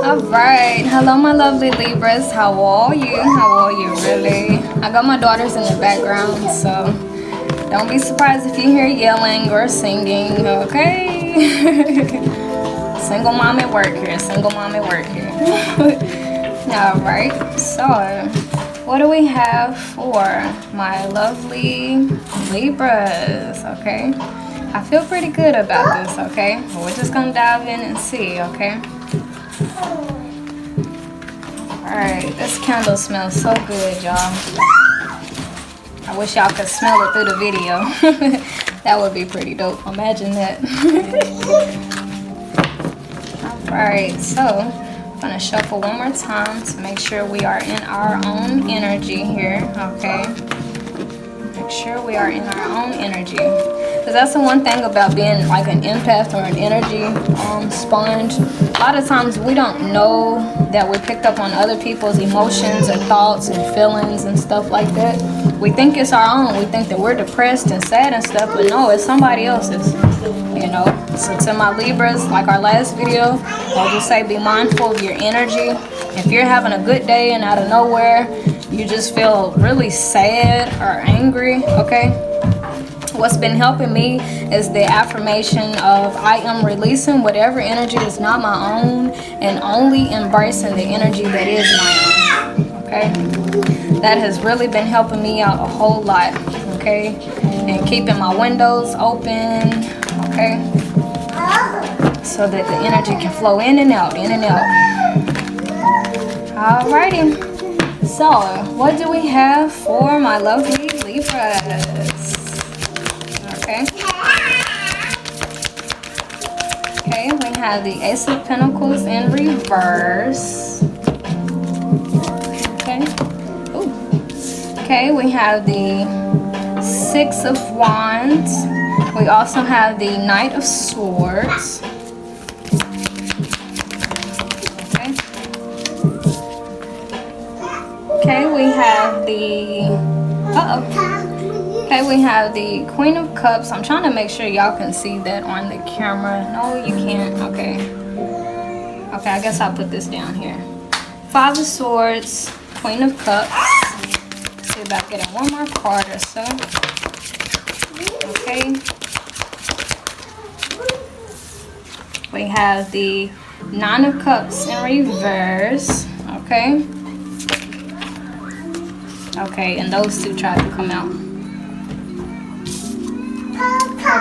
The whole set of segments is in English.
All right, hello my lovely Libras. How are you? How are you really? I got my daughters in the background, so don't be surprised if you hear yelling or singing, okay? Single mom at work here, single mom at work here. All right, so what do we have for my lovely Libras, okay? I feel pretty good about this, okay? We're just gonna dive in and see, okay? Alright, this candle smells so good, y'all. I wish y'all could smell it through the video. That would be pretty dope. Imagine that. Alright, so I'm gonna shuffle one more time to make sure we are in our own energy here, okay? Make sure we are in our own energy. Because that's the one thing about being like an empath or an energy sponge. A lot of times we don't know that we picked up on other people's emotions and thoughts and feelings and stuff like that. We think it's our own. We think that we're depressed and sad and stuff, but no, it's somebody else's, you know. So to my Libras, like our last video, I'll just say be mindful of your energy. If you're having a good day and out of nowhere, you just feel really sad or angry, okay? What's been helping me is the affirmation of I am releasing whatever energy is not my own and only embracing the energy that is my own, okay? That has really been helping me out a whole lot, okay? And keeping my windows open, okay? So that the energy can flow in and out, in and out. Alrighty. So, what do we have for my lovely Libras? Okay. Okay, we have the Ace of Pentacles in reverse. Okay. Ooh. Okay, we have the Six of Wands. We also have the Knight of Swords. Okay. Okay, we have the okay, we have the Queen of Cups. I'm trying to make sure y'all can see that on the camera. No, you can't. Okay. Okay, I guess I'll put this down here. Five of Swords, Queen of Cups. Let's see about getting one more card or so. Okay. We have the Nine of Cups in reverse. Okay. Okay, and those two tried to come out.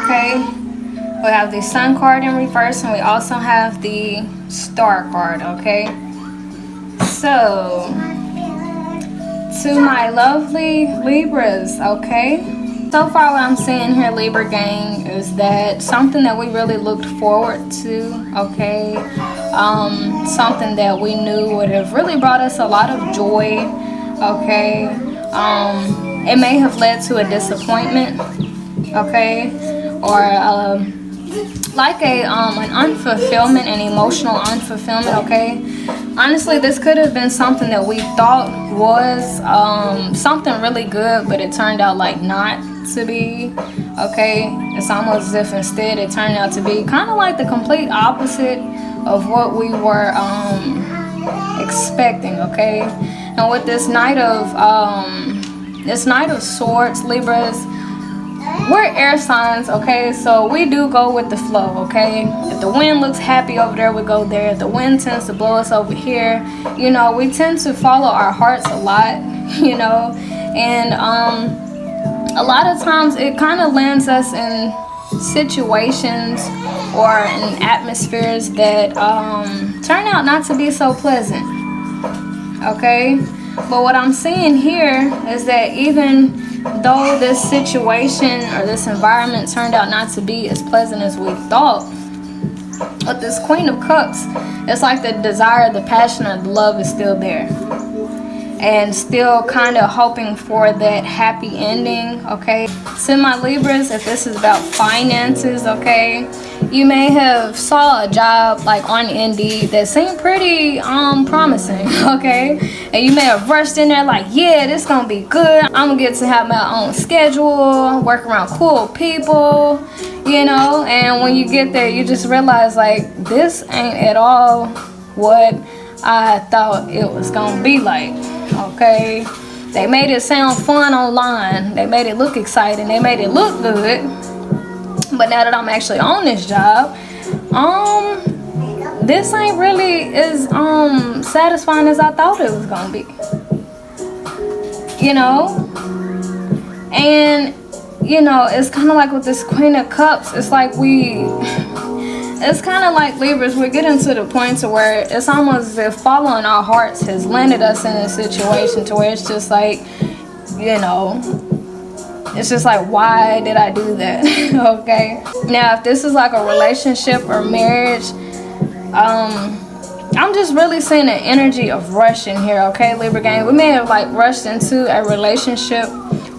Okay, we have the Sun card in reverse, and we also have the Star card, okay? So, to my lovely Libras, okay? So far what I'm seeing here, Libra gang, is that something that we really looked forward to, okay? Something that we knew would have really brought us a lot of joy, okay? It may have led to a disappointment, okay, or like an unfulfillment, an emotional unfulfillment, okay. Honestly, this could have been something that we thought was something really good, but it turned out like not to be, okay. It's almost as if instead it turned out to be kind of like the complete opposite of what we were expecting, okay. And with this Knight of Swords, Libras, we're air signs, okay? So we do go with the flow, okay? If the wind looks happy over there, we go there. If the wind tends to blow us over here, you know, we tend to follow our hearts a lot, you know? And a lot of times it kind of lands us in situations or in atmospheres that turn out not to be so pleasant, okay? But what I'm seeing here is that even though this situation or this environment turned out not to be as pleasant as we thought, with this Queen of Cups, it's like the desire, the passion, or the love is still there. And still kind of hoping for that happy ending, okay? To my Libras, if this is about finances, okay? You may have saw a job like on Indeed that seemed pretty promising, okay? And you may have rushed in there like, yeah, this gonna be good. I'm gonna get to have my own schedule, work around cool people, you know? And when you get there, you just realize like, this ain't at all what I thought it was gonna be like. Okay, they made it sound fun online, they made it look exciting, they made it look good, but now that I'm actually on this job, this ain't really as satisfying as I thought it was gonna be, you know. And you know, it's kind of like with this Queen of Cups, it's like it's kind of like Libras, we're getting to the point to where it's almost as if following our hearts has landed us in a situation to where it's just like, you know, it's just like, why did I do that? Okay, now if this is like a relationship or marriage, I'm just really seeing an energy of rushing here. Okay, Libra gang, we may have like rushed into a relationship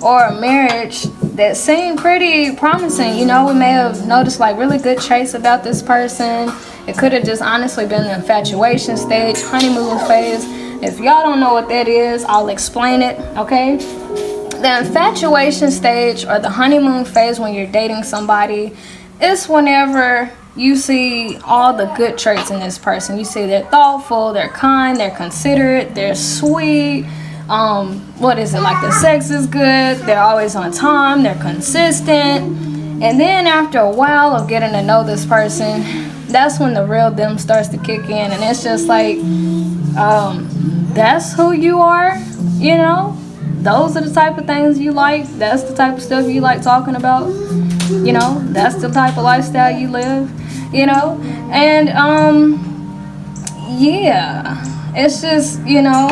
or a marriage that seemed pretty promising. You know, we may have noticed like really good traits about this person. It could have just honestly been the infatuation stage, honeymoon phase. If y'all don't know what that is, I'll explain it. Okay, the infatuation stage or the honeymoon phase when you're dating somebody is whenever you see all the good traits in this person. You see they're thoughtful, they're kind, they're considerate, they're sweet. What is it, like the sex is good, they're always on time, they're consistent. And then after a while of getting to know this person, that's when the real them starts to kick in, and it's just like, that's who you are, you know, those are the type of things you like, that's the type of stuff you like talking about, you know, that's the type of lifestyle you live, you know. And yeah, it's just, you know,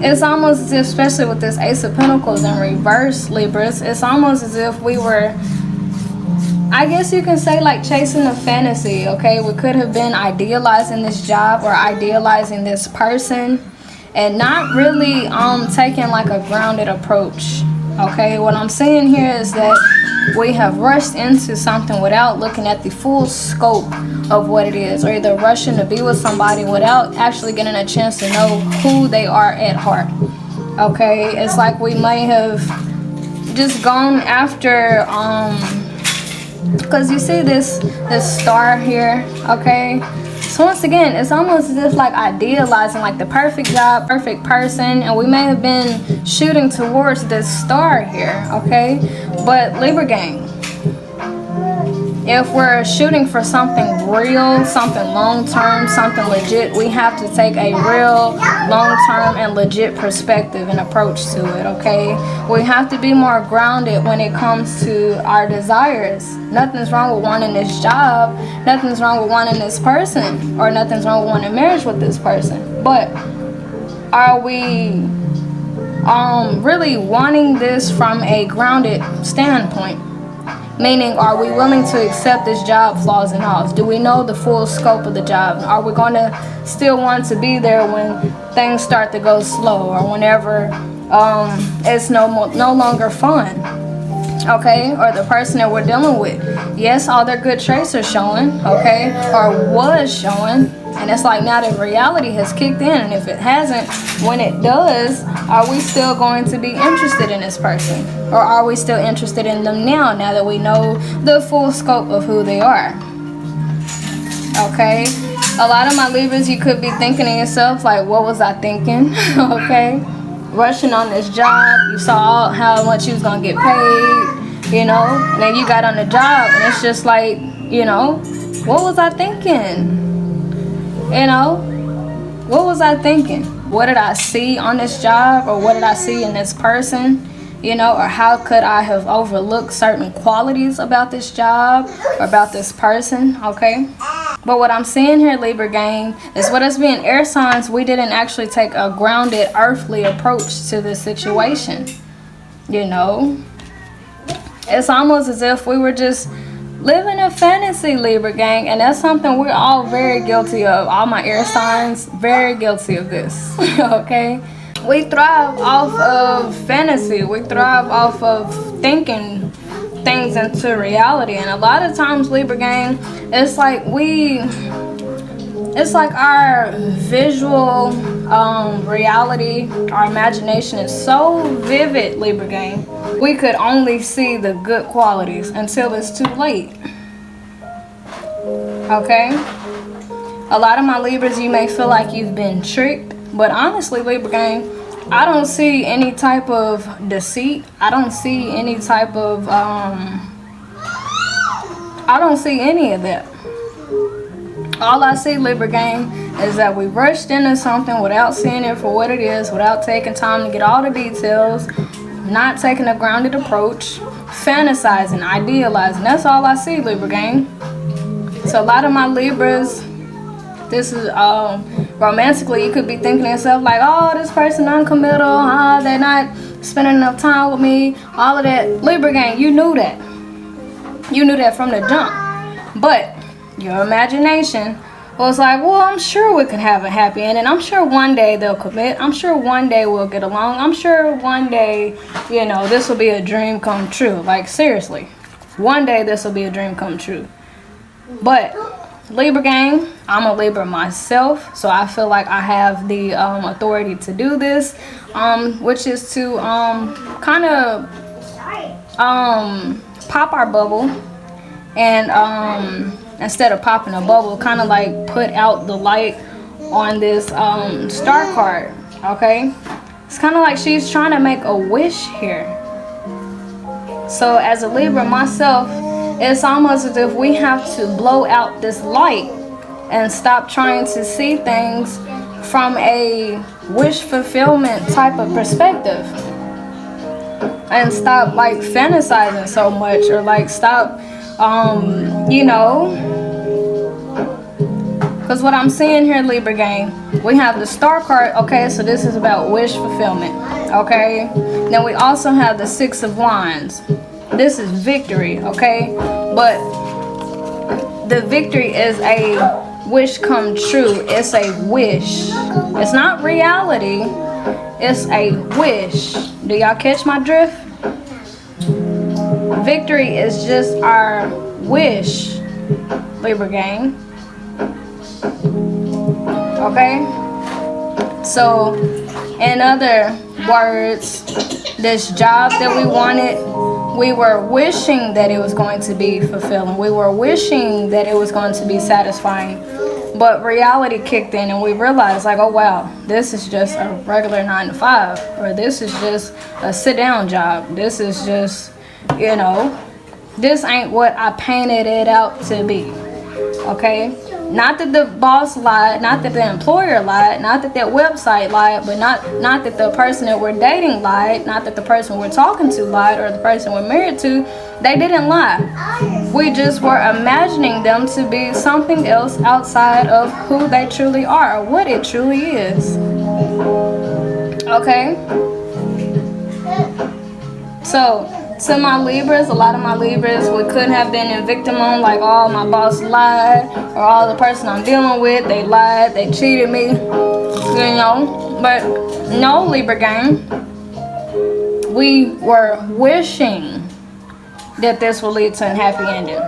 it's almost as if, especially with this Ace of Pentacles in reverse, Libras, it's almost as if we were, I guess you can say, like chasing a fantasy. Okay, we could have been idealizing this job or idealizing this person and not really taking like a grounded approach. Okay, what I'm saying here is that we have rushed into something without looking at the full scope of what it is, or either rushing to be with somebody without actually getting a chance to know who they are at heart. Okay, it's like we may have just gone after because you see this star here. Okay, so once again, it's almost as if like idealizing like the perfect job, perfect person, and we may have been shooting towards this star here. Okay, but Libra gang, if we're shooting for something real, something long-term, something legit, we have to take a real long-term and legit perspective and approach to it. Okay, we have to be more grounded when it comes to our desires. Nothing's wrong with wanting this job, nothing's wrong with wanting this person, or nothing's wrong with wanting marriage with this person, but are we really wanting this from a grounded standpoint? Meaning, are we willing to accept this job, flaws and all? Do we know the full scope of the job? Are we going to still want to be there when things start to go slow, or whenever it's no longer fun? Okay, or the person that we're dealing with, yes, all their good traits are showing, okay, or was showing, and it's like now that reality has kicked in, and if it hasn't, when it does, are we still going to be interested in this person, or are we still interested in them now that we know the full scope of who they are? Okay, a lot of my Libras, you could be thinking to yourself like, what was I thinking? Okay, rushing on this job, you saw how much you was gonna get paid, you know, and then you got on the job and it's just like, you know, what was I thinking? You know, what was I thinking? What did I see on this job, or what did I see in this person? You know, or how could I have overlooked certain qualities about this job or about this person? Okay, but what I'm seeing here, Libra gang, is with us being air signs, we didn't actually take a grounded earthly approach to this situation. You know, it's almost as if we were just living a fantasy, Libra gang, and that's something we're all very guilty of. All my air signs, very guilty of this. Okay, we thrive off of fantasy, we thrive off of thinking things into reality, and a lot of times, Libra gang, it's like our visual reality, our imagination is so vivid, Libra gang, we could only see the good qualities until it's too late. Okay, A lot of my Libras, you may feel like you've been tricked, but honestly, Libra gang, I don't see any type of deceit. I don't see any type of I don't see any of that. All I see, Libra gang, is that we rushed into something without seeing it for what it is, without taking time to get all the details, not taking a grounded approach, fantasizing, idealizing. That's all I see, Libra gang. So a lot of my Libras, this is romantically, you could be thinking to yourself like, oh, this person uncommittal, they're not spending enough time with me, all of that. Libra gang, you knew that. You knew that from the jump. But your imagination was like, well, I'm sure we could have a happy ending. I'm sure one day they'll commit. I'm sure one day we'll get along. I'm sure one day, you know, this will be a dream come true. Like, seriously, one day this will be a dream come true. But Libra gang, I'm a Libra myself, so I feel like I have the authority to do this, which is to kind of pop our bubble, and instead of popping a bubble, kind of like put out the light on this star card. Okay, it's kind of like she's trying to make a wish here. So as a Libra myself, it's almost as if we have to blow out this light and stop trying to see things from a wish fulfillment type of perspective, and stop like fantasizing so much, or like stop you know, because what I'm seeing here, Libra gang, we have the star card. Okay, so this is about wish fulfillment. Okay, then we also have the 6 of Wands. This is victory. Okay, but the victory is a wish come true. It's a wish. It's not reality. It's a wish. Do y'all catch my drift? Victory is just our wish, Libra gang. Okay? So, in other words, this job that we wanted, we were wishing that it was going to be fulfilling. We were wishing that it was going to be satisfying. But reality kicked in and we realized like, oh wow, this is just a regular 9 to 5. Or this is just a sit down job. This is just, you know, this ain't what I painted it out to be. Okay? Not that the boss lied, not that the employer lied, not that that website lied, but not that the person that we're dating lied, not that the person we're talking to lied, or the person we're married to, they didn't lie. We just were imagining them to be something else outside of who they truly are, or what it truly is. Okay? So, to my Libras, a lot of my Libras, we could have been in victim on, like, oh, my boss lied, or all the person I'm dealing with, they lied, they cheated me, you know. But no, Libra gang, we were wishing that this would lead to a happy ending.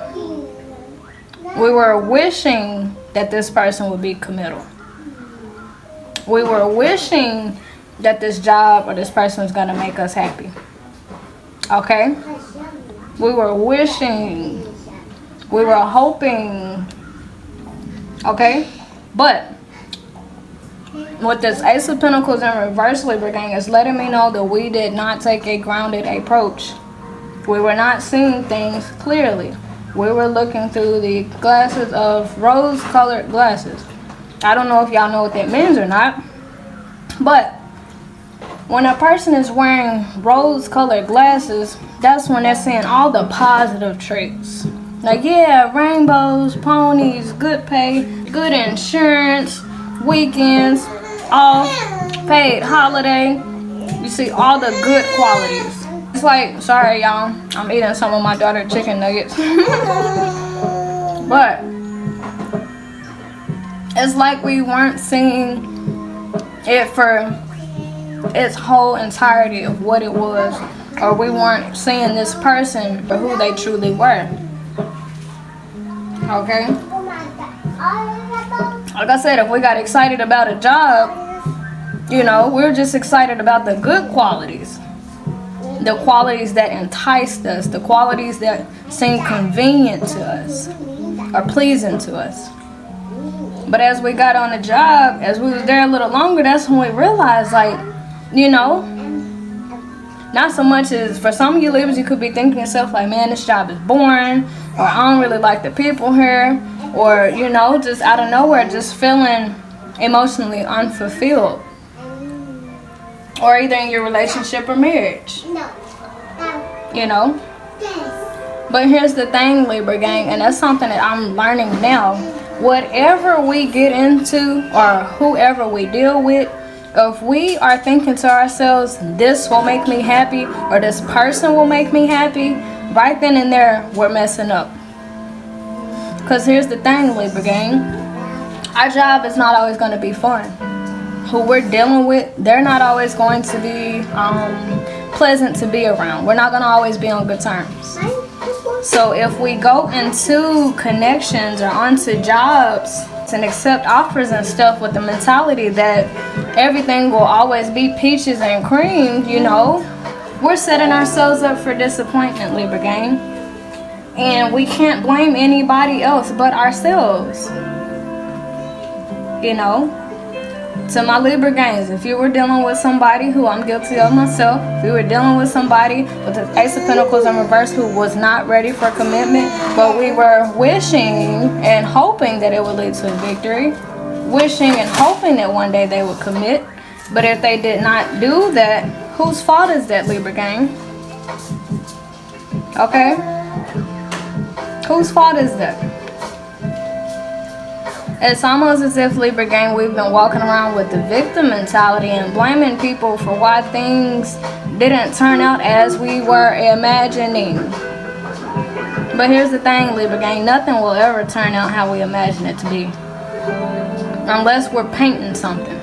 We were wishing that this person would be committal. We were wishing that this job or this person was going to make us happy. Okay? We were wishing, we were hoping. Okay? But with this Ace of Pentacles in reverse, Libra gang, is letting me know that we did not take a grounded approach. We were not seeing things clearly. We were looking through the glasses of rose-colored glasses. I don't know if y'all know what that means or not, but when a person is wearing rose-colored glasses, that's when they're seeing all the positive traits. Like, yeah, rainbows, ponies, good pay, good insurance, weekends, off, paid holiday. You see all the good qualities. It's like, sorry y'all, I'm eating some of my daughter's chicken nuggets. But it's like we weren't seeing it for its whole entirety of what it was, or we weren't seeing this person for who they truly were. Okay? Like I said, if we got excited about a job, you know, we're just excited about the good qualities. The qualities that enticed us, the qualities that seemed convenient to us or pleasing to us. But as we got on the job, as we was there a little longer, that's when we realized, like, you know, not so much as for some of you Libras, you could be thinking to yourself like, man, this job is boring, or I don't really like the people here, or, you know, just out of nowhere, just feeling emotionally unfulfilled, or either in your relationship or marriage, you know. But here's the thing, Libra gang, and that's something that I'm learning now. Whatever we get into or whoever we deal with, if we are thinking to ourselves, this will make me happy, or this person will make me happy, right then and there, we're messing up. Because here's the thing, Libra gang, our job is not always going to be fun. Who we're dealing with, they're not always going to be pleasant to be around. We're not going to always be on good terms. So if we go into connections or onto jobs and accept offers and stuff with the mentality that everything will always be peaches and cream, you know, we're setting ourselves up for disappointment, Libra gang. And we can't blame anybody else but ourselves. You know? To my Libra gangs, if you were dealing with somebody who, I'm guilty of myself, if you were dealing with somebody with the Ace of Pentacles in reverse who was not ready for commitment, but we were wishing and hoping that it would lead to a victory, wishing and hoping that one day they would commit, but if they did not do that, whose fault is that, Libra gang? Okay? Whose fault is that? It's almost as if, Libra gang, we've been walking around with the victim mentality and blaming people for why things didn't turn out as we were imagining. But here's the thing, Libra gang, nothing will ever turn out how we imagine it to be. Unless we're painting something.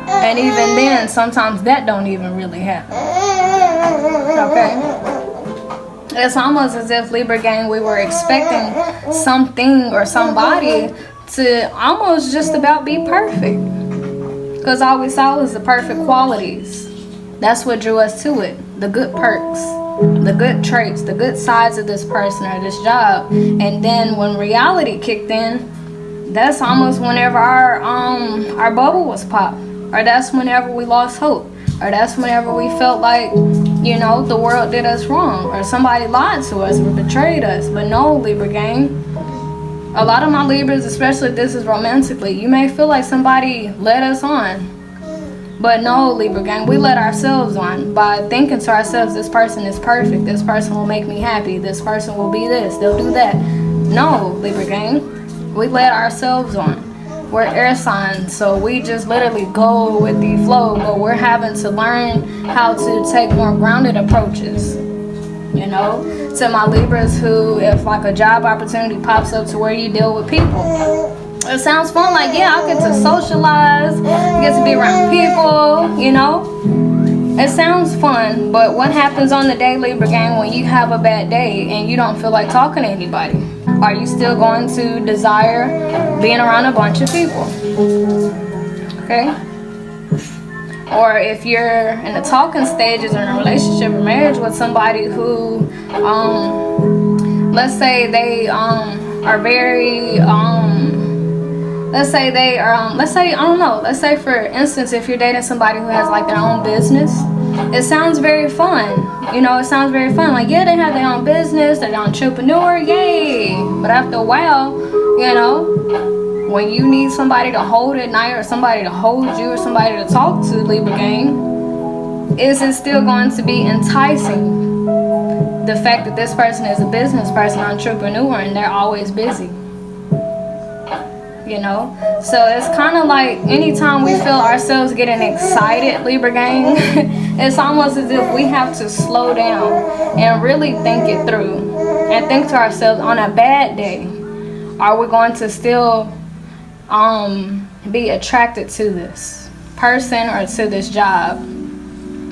And even then, sometimes that don't even really happen. Okay? It's almost as if, Libra gang, we were expecting something or somebody to almost just about be perfect, because all we saw was the perfect qualities. That's what drew us to it, the good perks, the good traits, the good sides of this person or this job. And then when reality kicked in, that's almost whenever our bubble was popped, or that's whenever we lost hope, or that's whenever we felt like, you know, the world did us wrong, or somebody lied to us or betrayed us. But no, Libra gang, a lot of my Libras, especially if this is romantically, you may feel like somebody led us on. But no, Libra gang, we let ourselves on by thinking to ourselves, this person is perfect, this person will make me happy, this person will be this, they'll do that. No, Libra gang, we let ourselves on. We're air signs, so we just literally go with the flow, but we're having to learn how to take more grounded approaches. You know, to my Libras who, if like a job opportunity pops up to where you deal with people, it sounds fun, like, yeah, I get to socialize, get to be around people, you know, it sounds fun. But what happens on the day, Libra gang, when you have a bad day and you don't feel like talking to anybody? Are you still going to desire being around a bunch of people? Okay? Or if you're in the talking stages or in a relationship or marriage with somebody who, let's say they are very, let's say they are, let's say, I don't know, let's say for instance, if you're dating somebody who has like their own business, it sounds very fun. You know, it sounds very fun. Like, yeah, they have their own business, they're an entrepreneur, yay. But after a while, you know, when you need somebody to hold at night or somebody to hold you or somebody to talk to, Libra gang, is it still going to be enticing? The fact that this person is a business person, entrepreneur, and they're always busy. You know? So it's kind of like anytime we feel ourselves getting excited, Libra gang, it's almost as if we have to slow down and really think it through. And think to ourselves, on a bad day, are we going to still be attracted to this person or to this job?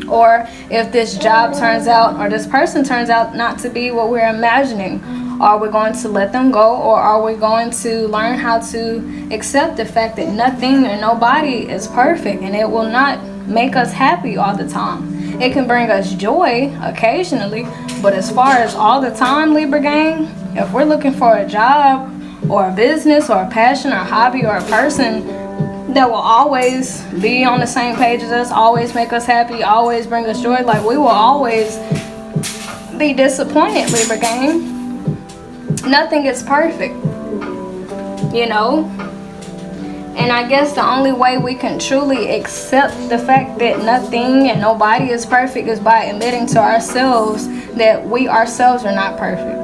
Or if this job turns out or this person turns out not to be what we're imagining, are we going to let them go, or are we going to learn how to accept the fact that nothing or nobody is perfect, and it will not make us happy all the time? It can bring us joy occasionally, but as far as all the time, Libra gang, if we're looking for a job or a business or a passion or a hobby or a person that will always be on the same page as us, always make us happy, always bring us joy. Like, we will always be disappointed, Libra gang. Nothing is perfect, you know. And I guess the only way we can truly accept the fact that nothing and nobody is perfect is by admitting to ourselves that we ourselves are not perfect.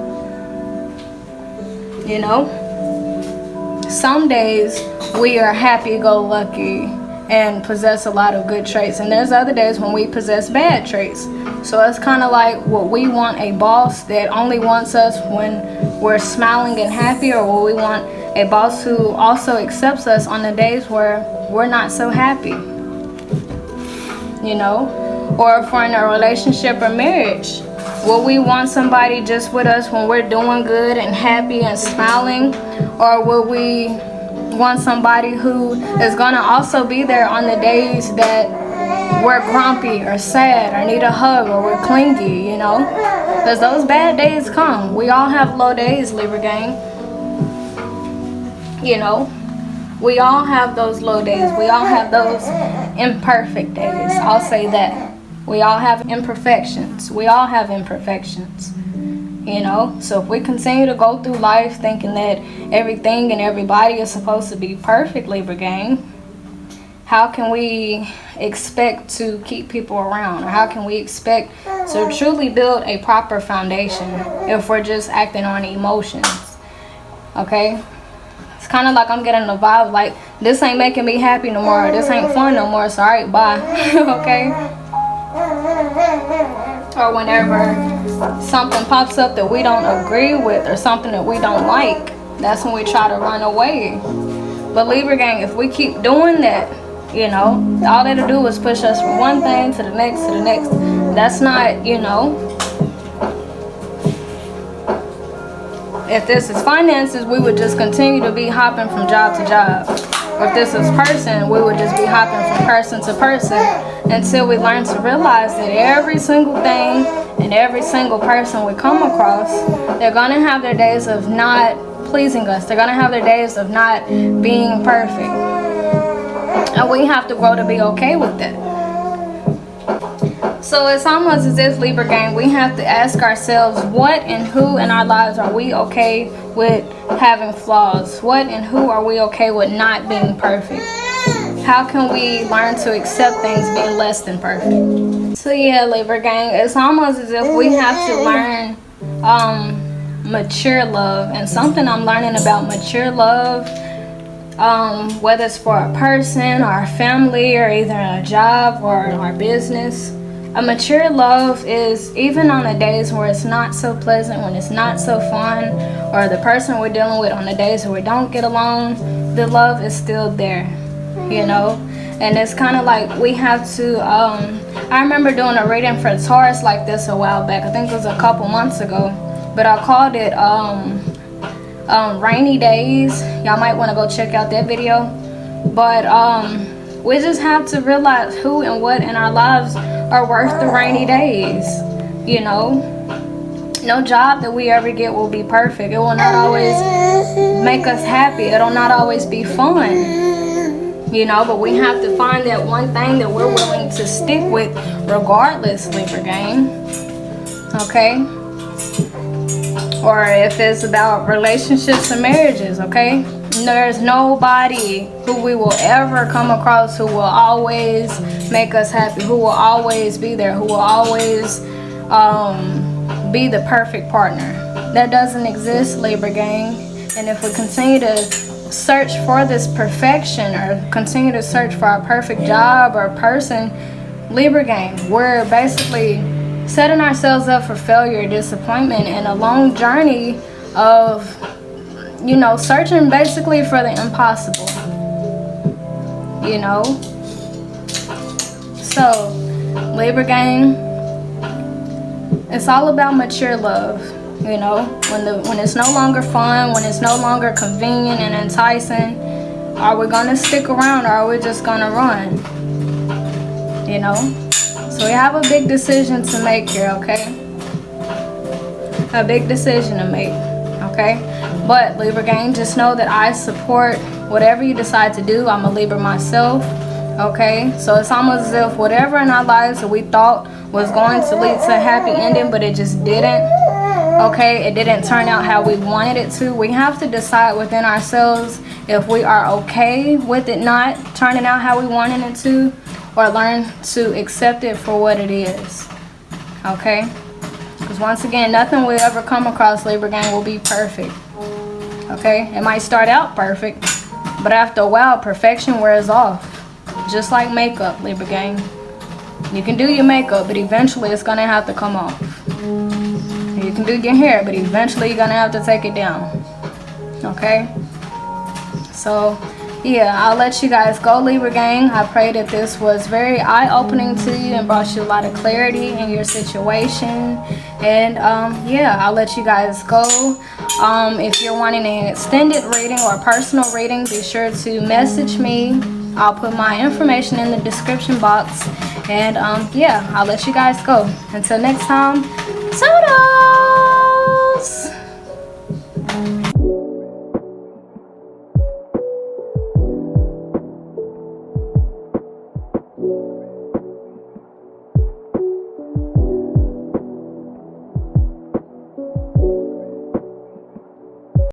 You know? Some days we are happy-go-lucky and possess a lot of good traits, and there's other days when we possess bad traits. So it's kind of like, what we want a boss that only wants us when we're smiling and happy, or will we want a boss who also accepts us on the days where we're not so happy? You know? Or if we're in a relationship or marriage, will we want somebody just with us when we're doing good and happy and smiling? Or will we want somebody who is gonna also be there on the days that we're grumpy or sad or need a hug or we're clingy, you know? Because those bad days come. We all have low days, Libra gang. You know? We all have those low days. We all have those imperfect days. I'll say that. We all have imperfections. We all have imperfections. You know? So if we continue to go through life thinking that everything and everybody is supposed to be perfect, Libra gang, how can we expect to keep people around? Or how can we expect to truly build a proper foundation if we're just acting on emotions? Okay? It's kind of like I'm getting a vibe like, this ain't making me happy no more. This ain't fun no more. So, alright, bye. Okay? Or whenever something pops up that we don't agree with or something that we don't like, that's when we try to run away. But Libra gang, if we keep doing that, you know, all it'll do is push us from one thing to the next to the next. That's not, you know. If this is finances, we would just continue to be hopping from job to job. Or if this is person, we would just be hopping from person to person until we learn to realize that every single thing and every single person we come across, they're gonna have their days of not pleasing us. They're gonna have their days of not being perfect. And we have to grow to be okay with that. So it's almost as if, Libra gang, we have to ask ourselves, what and who in our lives are we okay with having flaws? What and who are we okay with not being perfect? How can we learn to accept things being less than perfect? So yeah, Libra gang, it's almost as if we have to learn mature love. And something I'm learning about mature love, whether it's for a person or a family or either a job or our business, a mature love is even on the days where it's not so pleasant, when it's not so fun, or the person we're dealing with on the days where we don't get along, the love is still there, you know? And it's kind of like we have to, I remember doing a reading for Taurus like this a while back. I think it was a couple months ago, but I called it Rainy Days. Y'all might want to go check out that video. But we just have to realize who and what in our lives are worth the rainy days, you know? No job that we ever get will be perfect. It will not always make us happy. It'll not always be fun, you know? But we have to find that one thing that we're willing to stick with regardless, Libra gang, okay? Or if it's about relationships and marriages, okay? There's nobody who we will ever come across who will always make us happy, who will always be there, who will always be the perfect partner. That doesn't exist, Libra gang. And if we continue to search for this perfection or continue to search for our perfect job or person, Libra gang, we're basically setting ourselves up for failure, disappointment, and a long journey of, you know, searching basically for the impossible, you know? So, Libra gang, it's all about mature love, you know? When it's no longer fun, when it's no longer convenient and enticing, are we gonna stick around or are we just gonna run, you know? So we have a big decision to make here, okay? A big decision to make, okay? But Libra gang, just know that I support whatever you decide to do. I'm a Libra myself. Okay, so it's almost as if whatever in our lives that we thought was going to lead to a happy ending, but it just didn't. Okay, it didn't turn out how we wanted it to. We have to decide within ourselves if we are okay with it not turning out how we wanted it to, or learn to accept it for what it is. Okay, because once again, nothing we ever come across, Libra gang, will be perfect. Okay, it might start out perfect, but after a while, perfection wears off. Just like makeup, Libra gang. You can do your makeup, but eventually it's gonna have to come off. You can do your hair, but eventually you're gonna have to take it down. Okay? So, yeah, I'll let you guys go, Libra gang. I pray that this was very eye-opening to you and brought you a lot of clarity in your situation. And yeah, I'll let you guys go. If you're wanting an extended reading or a personal reading, be sure to message me. I'll put my information in the description box. And yeah, I'll let you guys go. Until next time, toodles!